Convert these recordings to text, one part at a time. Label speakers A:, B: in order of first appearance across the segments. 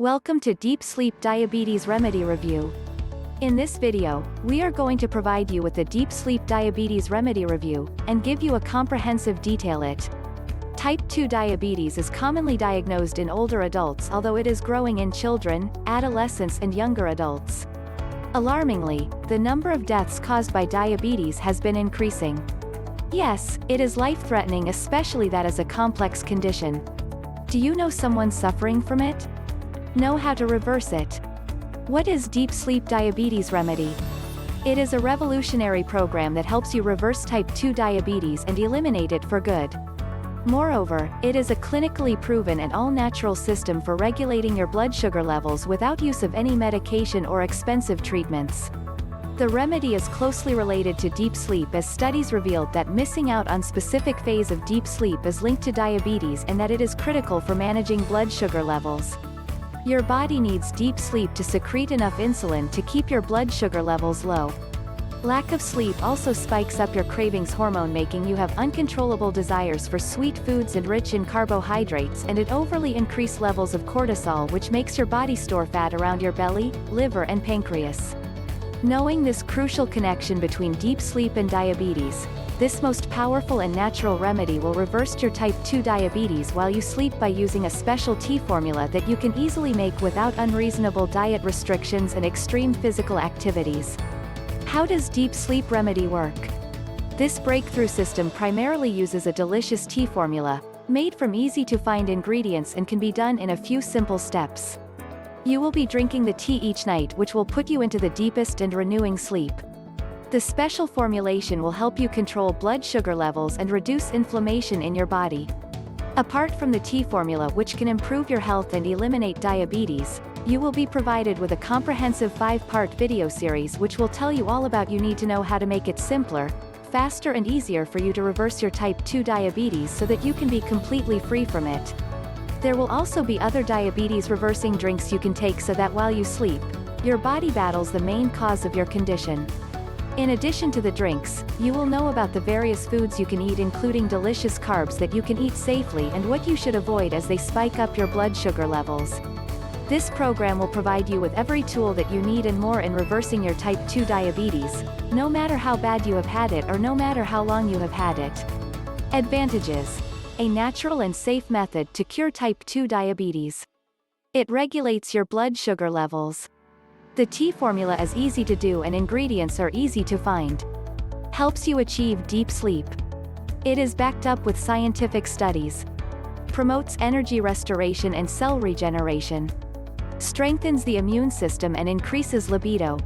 A: Welcome to Deep Sleep Diabetes Remedy Review. In this video, we are going to provide you with the Deep Sleep Diabetes Remedy Review, and give you a comprehensive detail it. Type 2 diabetes is commonly diagnosed in older adults, although it is growing in children, adolescents and younger adults. Alarmingly, the number of deaths caused by diabetes has been increasing. Yes, it is life-threatening, especially that is a complex condition. Do you know someone suffering from it? Know how to reverse it. What is Deep Sleep Diabetes Remedy? It is a revolutionary program that helps you reverse type 2 diabetes and eliminate it for good. Moreover, it is a clinically proven and all-natural system for regulating your blood sugar levels without use of any medication or expensive treatments. The remedy is closely related to deep sleep, as studies revealed that missing out on specific phase of deep sleep is linked to diabetes and that it is critical for managing blood sugar levels. Your body needs deep sleep to secrete enough insulin to keep your blood sugar levels low. Lack of sleep also spikes up your cravings hormone, making you have uncontrollable desires for sweet foods and rich in carbohydrates, and it overly increased levels of cortisol, which makes your body store fat around your belly, liver and pancreas. Knowing this crucial connection between deep sleep and diabetes, this most powerful and natural remedy will reverse your type 2 diabetes while you sleep by using a special tea formula that you can easily make without unreasonable diet restrictions and extreme physical activities. How does Deep Sleep Remedy work? This breakthrough system primarily uses a delicious tea formula, made from easy-to-find ingredients, and can be done in a few simple steps. You will be drinking the tea each night, which will put you into the deepest and renewing sleep. The special formulation will help you control blood sugar levels and reduce inflammation in your body. Apart from the tea formula, which can improve your health and eliminate diabetes, you will be provided with a comprehensive 5-part video series which will tell you all about you need to know how to make it simpler, faster and easier for you to reverse your type 2 diabetes so that you can be completely free from it. There will also be other diabetes reversing drinks you can take so that while you sleep, your body battles the main cause of your condition. In addition to the drinks, you will know about the various foods you can eat, including delicious carbs that you can eat safely, and what you should avoid as they spike up your blood sugar levels. This program will provide you with every tool that you need and more in reversing your type 2 diabetes, no matter how bad you have had it or no matter how long you have had it. Advantages: a natural and safe method to cure type 2 diabetes. It regulates your blood sugar levels. The tea formula is easy to do and ingredients are easy to find. Helps you achieve deep sleep. It is backed up with scientific studies. Promotes energy restoration and cell regeneration. Strengthens the immune system and increases libido.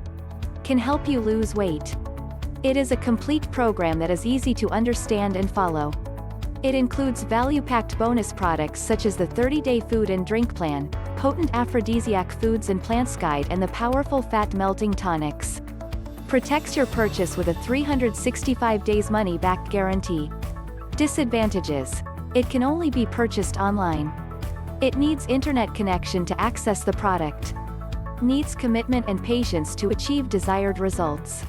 A: Can help you lose weight. It is a complete program that is easy to understand and follow. It includes value-packed bonus products such as the 30-day food and drink plan, potent aphrodisiac foods and plants guide, and the powerful fat-melting tonics. Protects your purchase with a 365 days money-back guarantee. Disadvantages: it can only be purchased online. It needs internet connection to access the product. Needs commitment and patience to achieve desired results.